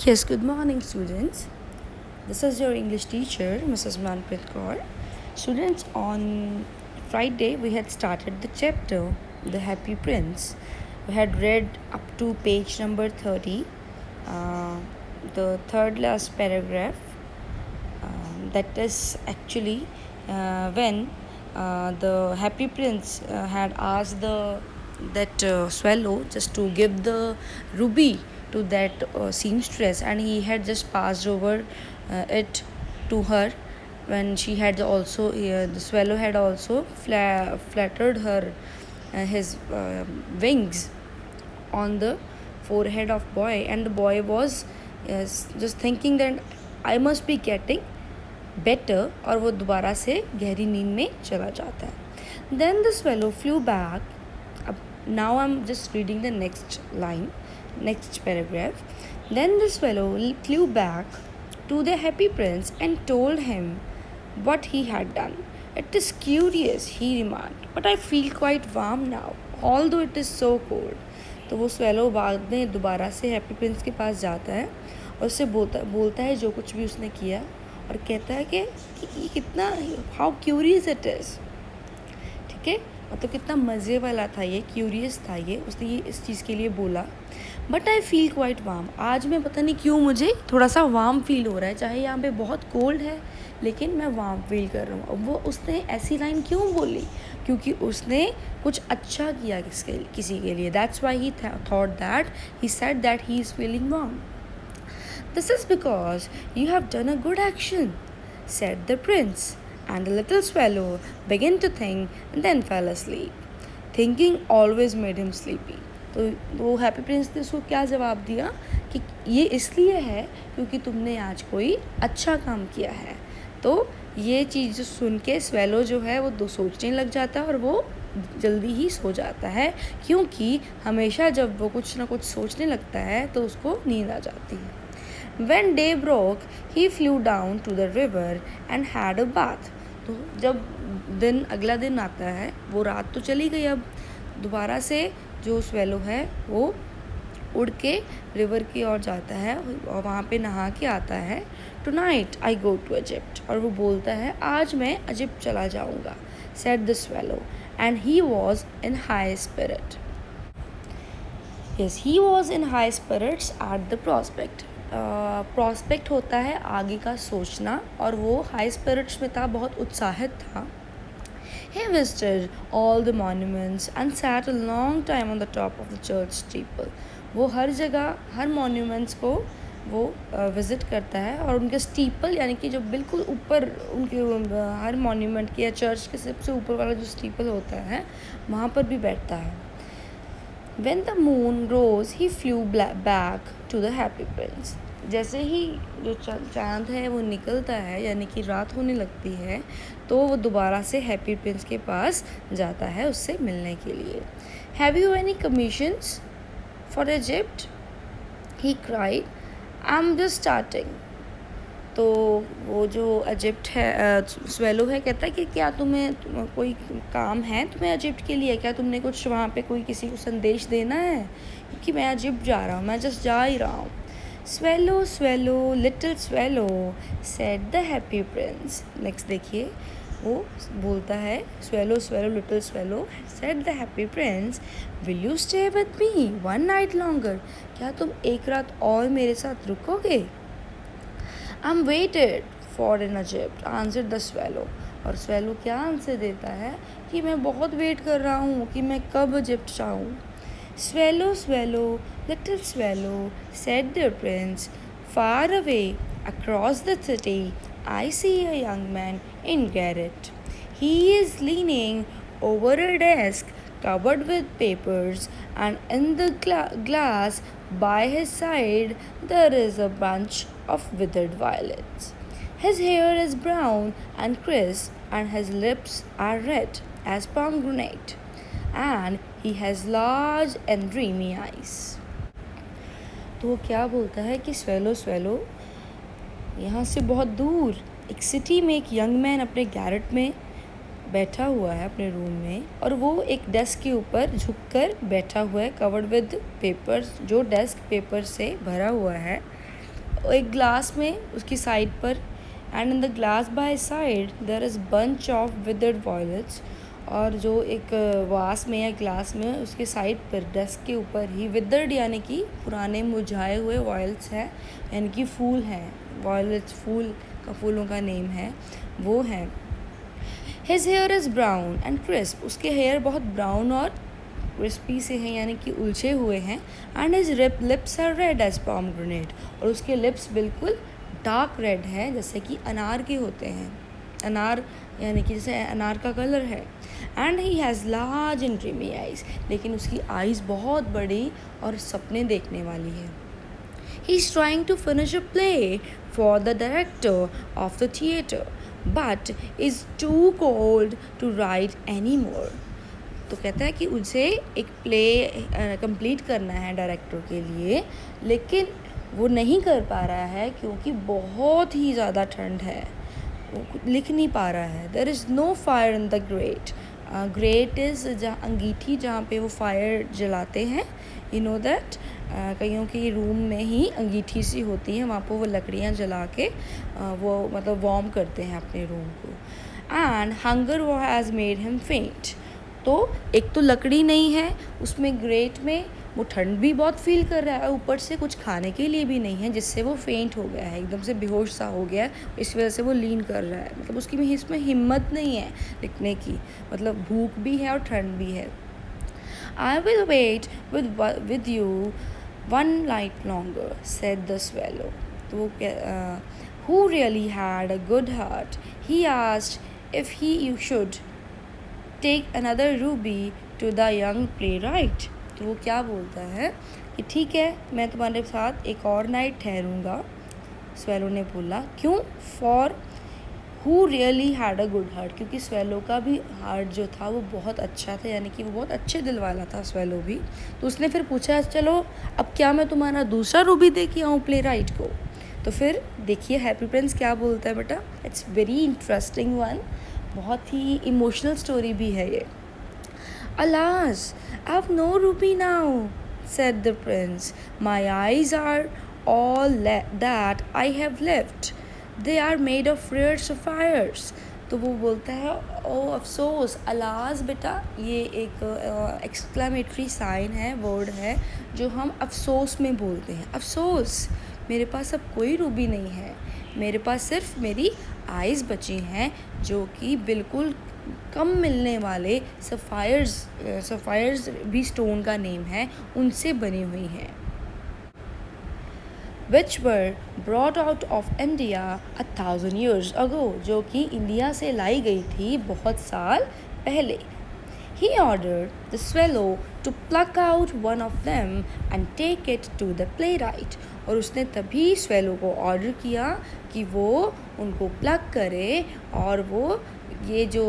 Yes, good morning, students. This is your English teacher, Mrs. Manpreet Kaur. Students, on Friday we had started the chapter, The Happy Prince. We had read up to page number 30, uh, the third last paragraph. That is actually when the Happy Prince had asked that swallow just to give the ruby to that seamstress, and he had just passed over it to her when she had also the swallow had also flattered her his wings on the forehead of boy, and the boy was just thinking that I must be getting better, और वो दोबारा से गहरी नींद में चला जाता है. Then the swallow flew back. Now I'm just reading the next paragraph. Then the swallow flew back to the happy prince and told him what he had done. It is curious, he remarked, but I feel quite warm now, although it is so cold. तो वो swallow बाद में दोबारा से happy Prince के पास जाता है और उससे बोलता है जो कुछ भी उसने किया, और कहता है कि ये कितना हाउ क्यूरियस इट इज़. ठीक है, मतलब कितना मज़े वाला था ये, क्यूरियस था ये, उसने ये इस चीज़ के लिए बोला. But I feel quite warm, आज मैं पता नहीं क्यों मुझे थोड़ा सा वार्म फील हो रहा है, चाहे यहाँ पे बहुत कोल्ड है लेकिन मैं वार्म फील कर रहा हूँ. अब वो उसने ऐसी लाइन क्यों बोली? क्योंकि उसने कुछ अच्छा किया किसी के लिए. That's why he thought that he said that he is feeling warm. This is because you have done a good action, said the prince, and the little swallow began to think and then fell asleep. Thinking always made him sleepy. तो वो happy Prince ने उसको क्या जवाब दिया कि ये इसलिए है क्योंकि तुमने आज कोई अच्छा काम किया है. तो ये चीज़ सुन के स्वेलो जो है वो सोचने लग जाता है और वो जल्दी ही सो जाता है, क्योंकि हमेशा जब वो कुछ ना कुछ सोचने लगता है तो उसको नींद आ जाती है. When day broke, he flew down to the river and had a bath. तो जब अगला दिन आता है, वो रात तो चली गई, अब दोबारा से जो स्वेलो है वो उड़ के रिवर की ओर जाता है और वहाँ पे नहा के आता है. Tonight I go to Egypt. और वो बोलता है आज मैं इजिप्ट चला जाऊँगा, said the swallow, and he was in high spirit. Yes, he was in high spirits at the prospect. Prospect होता है आगे का सोचना, और वो हाई स्पिरिट्स में था, बहुत उत्साहित था. He visited all the monuments and sat a long time on the top of the church steeple. वो हर जगह हर मॉन्यूमेंट्स को वो विज़िट करता है और उनके स्टीपल यानी कि जो बिल्कुल ऊपर उनके हर मॉन्यूमेंट के या चर्च के सबसे ऊपर वाला जो स्टीपल होता है वहाँ पर भी बैठता है. When the moon rose, he flew back to the happy prince. जैसे ही जो चांद है वो निकलता है यानी कि रात होने लगती है, तो वो दोबारा से हैप्पी प्रिंस के पास जाता है उससे मिलने के लिए. Have you any commissions for Egypt? He cried. I'm just starting. तो वो जो इजिप्ट है स्वेलो है, कहता है कि क्या तुम्हें कोई काम है तुम्हें इजिप्ट के लिए, क्या तुमने कुछ वहाँ पे कोई किसी को संदेश देना है, क्योंकि मैं इजिप्ट जा रहा हूँ, मैं जस्ट जा ही रहा हूँ. Swallow swallow little swallow said the happy Prince. Next देखिए, वो बोलता है swallow swallow little swallow said the happy Prince, will you stay with me one night longer. क्या तुम एक रात और मेरे साथ रुकोगे? I'm waited for in Egypt, answered the swallow. और swallow क्या आंसर देता है कि मैं बहुत वेट कर रहा हूँ कि मैं कब इजिप्ट जाऊँ. Swallow, swallow, little swallow, said the prince, far away across the city I see a young man in garret. He is leaning over a desk covered with papers, and in the glass by his side there is a bunch of withered violets. His hair is brown and crisp, and his lips are red as pomegranate, and he has large and dreamy eyes. तो वो क्या बोलता है कि swallow swallow, यहाँ से बहुत दूर एक सिटी में एक यंग मैन अपने गैरेट में बैठा हुआ है अपने रूम में, और वो एक डेस्क के ऊपर झुककर बैठा हुआ है, कवर्ड विद पेपर्स, जो डेस्क पेपर से भरा हुआ है. एक ग्लास में उसकी साइड पर, and in the glass by side there is bunch of withered violets, और जो एक वास में या ग्लास में उसके साइड पर डेस्क के ऊपर ही विदर्ड यानी कि पुराने मुरझाए हुए वॉयलेट्स हैं, यानी कि फूल हैं, वॉयलेट्स फूलों का नेम है, वो हैं. His hair is brown and crisp, उसके हेयर बहुत ब्राउन और क्रिस्पी से हैं, यानी कि उलझे हुए हैं. And his lips are red as pomegranate, और उसके लिप्स बिल्कुल डार्क रेड है, जैसे कि अनार के होते हैं, अनार यानी कि जैसे अनार का कलर है. And he has large and dreamy eyes, लेकिन उसकी आइज़ बहुत बड़ी और सपने देखने वाली है. He is trying to finish a play for the director of the theatre but is too cold to write any more. तो कहता है कि उसे एक प्ले कंप्लीट करना है डायरेक्टर के लिए, लेकिन वो नहीं कर पा रहा है क्योंकि बहुत ही ज़्यादा ठंड है, वो लिख नहीं पा रहा है. There is no fire in the grate. Grate is जहाँ अंगीठी, जहाँ पे वो फायर जलाते हैं, यू नो दैट. कईयों की रूम में ही अंगीठी सी होती है, वहाँ पर वो लकड़ियाँ जला के वो मतलब वार्म करते हैं अपने रूम को. एंड हंगर वो हैज़ मेड हिम फेंट. तो एक तो लकड़ी नहीं है उसमें ग्रेट में, वो ठंड भी बहुत फील कर रहा है, ऊपर से कुछ खाने के लिए भी नहीं है, जिससे वो फेंट हो गया है, एकदम से बेहोश सा हो गया है. इस वजह से वो लीन कर रहा है, मतलब उसकी में इसमें हिम्मत नहीं है लिखने की, मतलब भूख भी है और ठंड भी है. I will wait with you one night longer said the swallow. तो वो who really had a good heart, he asked if he you should take another ruby to the young playwright. तो वो क्या बोलता है कि ठीक है, मैं तुम्हारे साथ एक और नाइट ठहरूँगा. स्वेलो ने बोला क्यों? For who really had a good heart, क्योंकि स्वेलो का भी हार्ट जो था वो बहुत अच्छा था, यानी कि वो बहुत अच्छे दिल वाला था स्वेलो भी. तो उसने फिर पूछा चलो अब क्या मैं तुम्हारा दूसरा रूबी दे के आऊँ प्ले राइट को. तो फिर देखिए हैप्पी प्रिंस क्या बोलता है बेटा. इट्स वेरी इंटरेस्टिंग वन, बहुत ही इमोशनल स्टोरी भी है ये. Alas, I've no ruby now, said the prince. My eyes are all that I have left. They are made of rare sapphires. तो वो बोलता है ओ अफसोस. अलाज बेटा ये एक एक्सक्लामेटरी साइन है, वर्ड है जो हम अफसोस में बोलते हैं. अफसोस, मेरे पास अब कोई रूबी नहीं है, मेरे पास सिर्फ मेरी आइज़ बची हैं, जो कि बिल्कुल कम मिलने वाले सफ़ायर्स भी स्टोन का नेम है, उनसे बनी हुई हैं. Which were brought out of India 1000 years ago, जो कि इंडिया से लाई गई थी बहुत साल पहले. He ordered the swallow to pluck out one of them and take it to the playwright. और उसने तभी स्वेलो को ऑर्डर किया कि वो उनको प्लग करे, और वो ये जो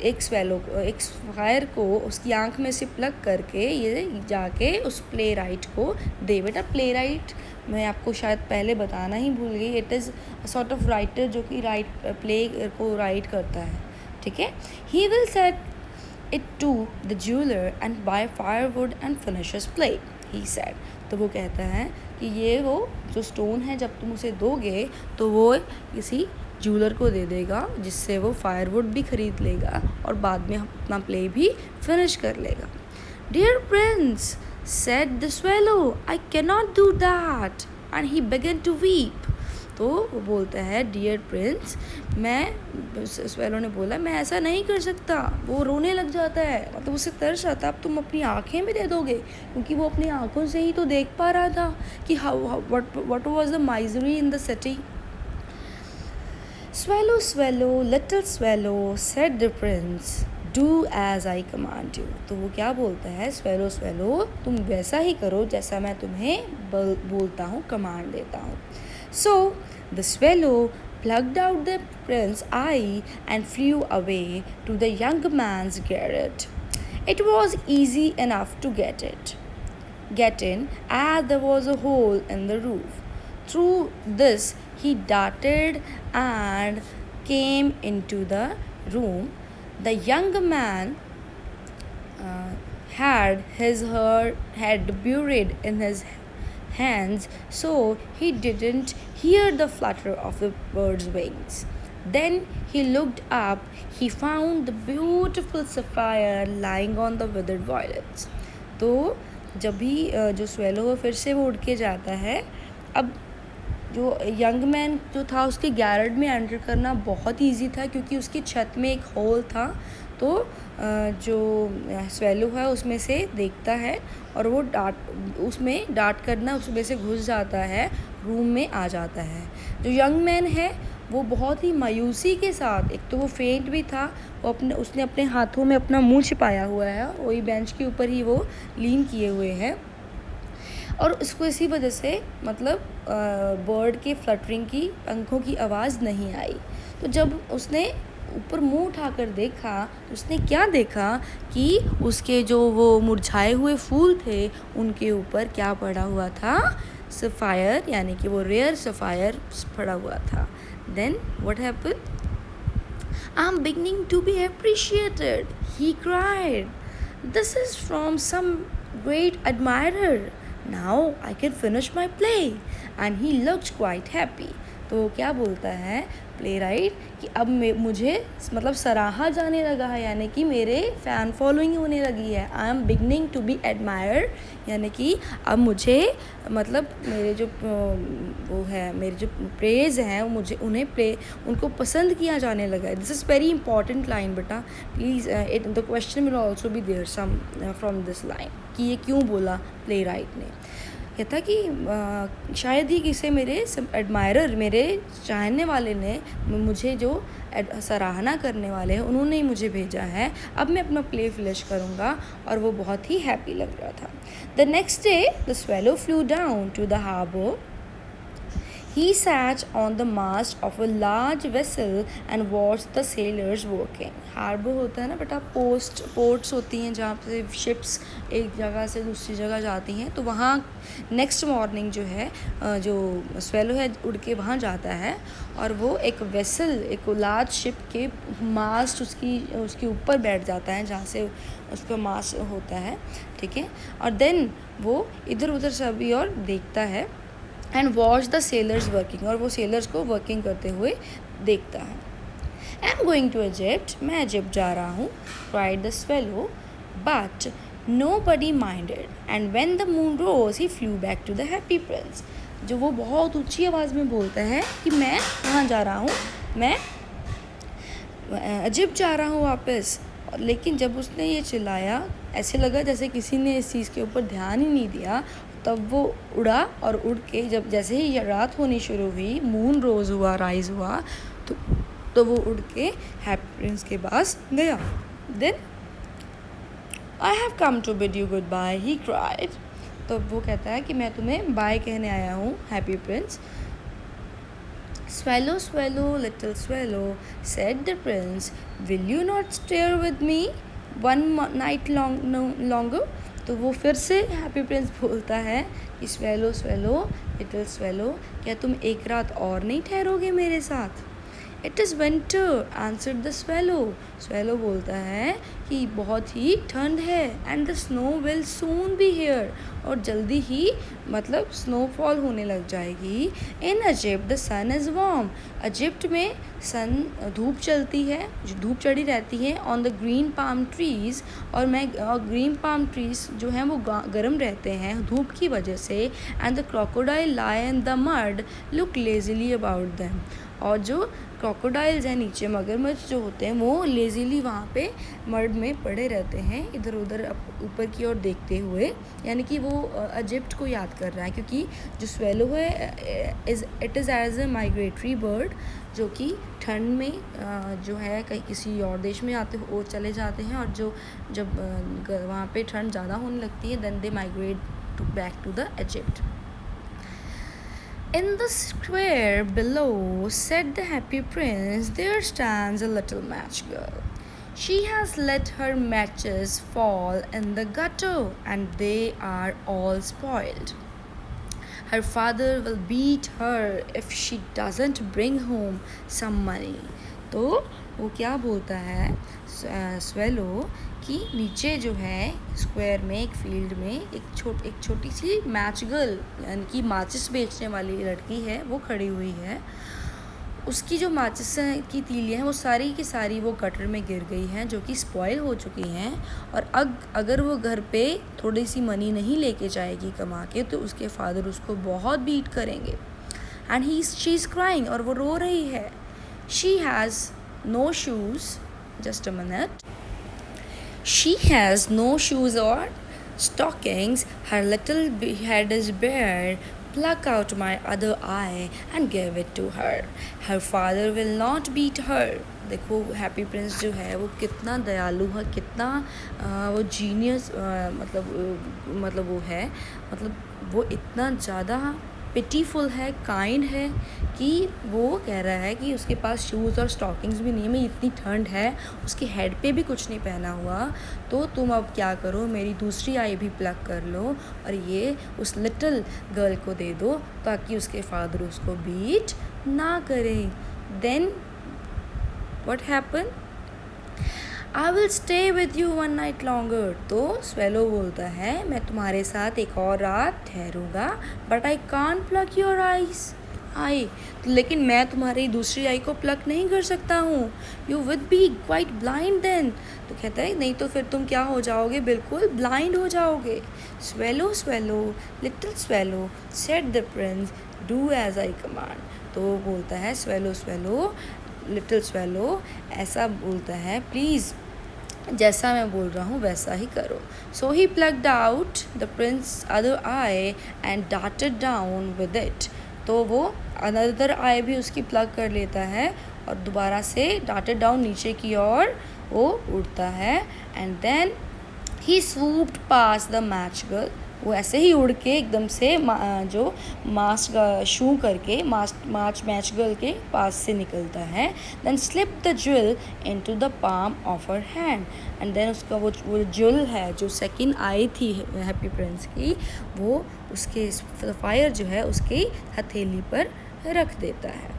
एक स्वेलो एक फायर को उसकी आँख में से प्लग करके ये जाके उस प्ले राइट को दे. बेटा प्ले राइट मैं आपको शायद पहले बताना ही भूल गई. It is sort of writer जो कि प्ले को राइट करता है, ठीक है. He will set it to the jeweler and buy firewood and finish his play, he said. तो वो कहता है कि ये वो जो स्टोन है जब तुम उसे दोगे तो वो किसी ज्वेलर को दे देगा, जिससे वो फायरवुड भी खरीद लेगा और बाद में अपना प्ले भी फिनिश कर लेगा. Dear prince, said the swallow, I cannot do that, and he began to weep. तो वो बोलता है डियर प्रिंस, मैं स्वेलो ने बोला मैं ऐसा नहीं कर सकता. वो रोने लग जाता है, मतलब उसे तरस आता. अब तुम अपनी आँखें भी दे दोगे, क्योंकि वो अपनी आँखों से ही तो देख पा रहा था कि what was the misery in the city. Swallow, swallow, little swallow, said the prince, do as I command you. तो वो क्या बोलता है, स्वेलो स्वेलो तुम वैसा ही करो जैसा मैं तुम्हें बोलता हूँ, कमांड देता हूँ. So the swallow plucked out the prince's eye and flew away to the young man's garret. It was easy enough to get in, as there was a hole in the roof. Through this he darted and came into the room. The young man had his head buried in his hands, so he didn't hear the flutter of the bird's wings. Then he looked up. He found the beautiful sapphire lying on the withered violets. तो जब भी जो swallow फिर से वो उड़ के जाता है, अब जो यंग मैन जो था उसके गैरेट में एंटर करना बहुत इजी था क्योंकि उसकी छत में एक होल था। तो जो स्वेलो है उसमें से देखता है और वो उसमें डार्ट करना उसमें से घुस जाता है, रूम में आ जाता है। जो यंग मैन है वो बहुत ही मायूसी के साथ, एक तो वो फेंट भी था, वो उसने अपने हाथों में अपना मुंह छिपाया हुआ है, वही बेंच के ऊपर ही वो लीन किए हुए हैं और उसको इसी वजह से मतलब बर्ड के फ्लटरिंग की पंखों की आवाज़ नहीं आई। तो जब उसने ऊपर मुंह उठाकर देखा तो उसने क्या देखा कि उसके जो वो मुरझाए हुए फूल थे उनके ऊपर क्या पड़ा हुआ था, सफ़ायर, यानी कि वो रेयर सफ़ायर पड़ा हुआ था। Then what happened? I am beginning to be appreciated, he cried, this is from some great admirer. Now I can finish my play. And he looked quite happy. तो क्या बोलता है प्ले राइट कि अब मुझे मतलब सराहा जाने लगा है, यानी कि मेरे फ़ैन फॉलोइंग होने लगी है। I am beginning to be admire, यानी कि अब मुझे मतलब मेरे जो वो है, मेरे जो प्रेज़ हैं मुझे उनको पसंद किया जाने लगा है। This is very important line बेटा, please the question will also be there some from this line कि ये क्यों बोला प्ले राइट ने। कहता कि शायद ही किसी मेरे एडमायरर, मेरे चाहने वाले ने, मुझे जो सराहना करने वाले हैं उन्होंने ही मुझे भेजा है। अब मैं अपना प्ले फिनिश करूँगा और वो बहुत ही हैप्पी लग रहा था। The next day the swallow flew down to the harbour. He sat on the mast of a large vessel and watched the sailors working. Harbour होता है ना बेटा, पोर्ट्स होती हैं जहाँ पे शिप्स एक जगह से दूसरी जगह जाती हैं। तो वहाँ नेक्स्ट मॉर्निंग जो है जो स्वेलो है उड़ के वहाँ जाता है और वो एक वेसल, एक लार्ज शिप के मास्ट उसके ऊपर बैठ जाता है जहाँ से उसका मास्ट होता है, ठीक है। और देन वो इधर उधर सभी और देखता है and watch the sailors working, और वो सेलर्स को वर्किंग करते हुए देखता है। I am going to Egypt, मैं इजिप्ट जा रहा हूँ, cried the swallow, but nobody minded and when the moon rose he flew back to the happy prince. जो वो बहुत ऊंची आवाज़ में बोलता है कि मैं कहाँ जा रहा हूँ, मैं इजिप्ट जा रहा हूँ वापस। लेकिन जब उसने ये चिल्लाया ऐसे लगा जैसे किसी ने इस चीज़ के ऊपर ध्यान ही नहीं दिया। तब वो उड़ा और उड़ के जब जैसे ही रात होनी शुरू हुई, मून रोज़ हुआ, राइज़ हुआ, तो वो उड़ के हैप्पी प्रिंस के पास गया। Then I have come to bid you goodbye, he cried. तो वो कहता है कि मैं तुम्हें बाय कहने आया हूँ happy Prince. Swallow, swallow, little swallow, said the prince, will you not stay with me one night longer? तो वो फिर से हैप्पी प्रिंस बोलता है कि swallow, swallow, little swallow, क्या तुम एक रात और नहीं ठहरोगे मेरे साथ? It is winter, answered the swallow. Swallow बोलता है कि बहुत ही ठंड है and the snow will soon be here, और जल्दी ही मतलब स्नोफॉल होने लग जाएगी. In Egypt the sun is warm. Egypt में धूप चलती है, धूप चढ़ी रहती है on the green palm trees, और ग्रीन पाम ट्रीज जो हैं वो गर्म रहते हैं धूप की वजह से. and the crocodile lie in the mud, look lazily about them. और जो क्रोकोडाइल्स हैं नीचे, मगरमच्छ जो होते हैं, वो लेजीली वहाँ पे मर्ड में पड़े रहते हैं इधर उधर ऊपर की ओर देखते हुए, यानी कि वो इजिप्ट को याद कर रहा है। क्योंकि जो स्वेलो है it is as a migratory bird, जो कि ठंड में जो है कहीं किसी और देश में चले जाते हैं, और जब वहाँ पे ठंड ज़्यादा होने लगती है then they migrate back to the Egypt. In the square below, said the happy prince, there stands a little match girl. She has let her matches fall in the gutter, and they are all spoiled. Her father will beat her if she doesn't bring home some money. तो वो क्या बोलता है swallow कि नीचे जो है square में एक फील्ड में एक छोटी सी मैच गर्ल यानी कि माचिस बेचने वाली लड़की है, वो खड़ी हुई है। उसकी जो माचिस की तीलियाँ हैं वो सारी की सारी वो गटर में गिर गई हैं, जो कि स्पॉइल हो चुकी हैं। और अगर वो घर पे थोड़ी सी मनी नहीं लेके जाएगी कमा के, तो उसके फादर उसको बहुत बीट करेंगे। एंड शी इज़ क्राइंग, और वो रो रही है। She has no shoes, just a minute. She has no shoes or stockings. Her little head is bare. Pluck out my other eye and give it to her. Her father will not beat her. देखो happy prince जो है वो कितना दयालु है, कितना वो genius मतलब वो है, मतलब वो इतना ज़्यादा पिटीफुल है, काइंड है कि वो कह रहा है कि उसके पास शूज़ और स्टॉकिंग्स भी नहीं है, मैं इतनी ठंड है, उसके हेड पे भी कुछ नहीं पहना हुआ, तो तुम अब क्या करो, मेरी दूसरी आई भी प्लग कर लो और ये उस लिटिल गर्ल को दे दो ताकि उसके फादर उसको बीट ना करें। Then what happen? I will stay with you one night longer. तो स्वेलो बोलता है मैं तुम्हारे साथ एक और रात ठहरूँगा, but I can't plug your eye, तो लेकिन मैं तुम्हारी दूसरी आई को प्लग नहीं कर सकता हूँ। You will be quite blind then. तो कहता है नहीं तो फिर तुम क्या हो जाओगे, बिल्कुल ब्लाइंड हो जाओगे। Swallow swallow little swallow said the prince, do as I command. तो वो बोलता है स्वेलो स्वेलो लिटिल स्वेलो ऐसा बोलता है, प्लीज़ जैसा मैं बोल रहा हूँ वैसा ही करो। So he plugged out the prince other eye and darted down with it. तो वो अनदर आई भी उसकी प्लग कर लेता है और दोबारा से डार्टेड डाउन नीचे की ओर वो उड़ता है। And then he swooped past the match girl. वो ऐसे ही उड़ के एकदम से जो मास्क शू करके मैच गर्ल के पास से निकलता है। Then slip the jewel into the palm of her hand. And then उसका वो ज्वेल है जो सेकंड आई थी हैप्पी प्रिंस की, वो उसके फायर जो है उसकी हथेली पर रख देता है।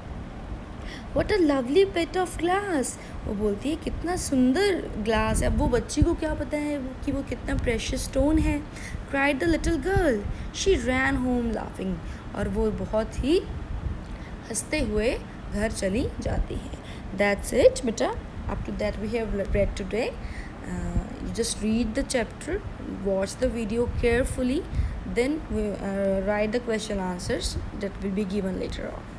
What a lovely bit of glass। वो बोलती है कितना सुंदर ग्लास है। अब वो बच्ची को क्या पता है कि वो कितना प्रेशियस स्टोन है। Cried the little girl। She ran home laughing। और वो बहुत ही हंसते हुए घर चली जाती है। That's it बेटा, up to that we have read today। You just read the chapter, watch the video carefully, then write the question answers that will be given later on.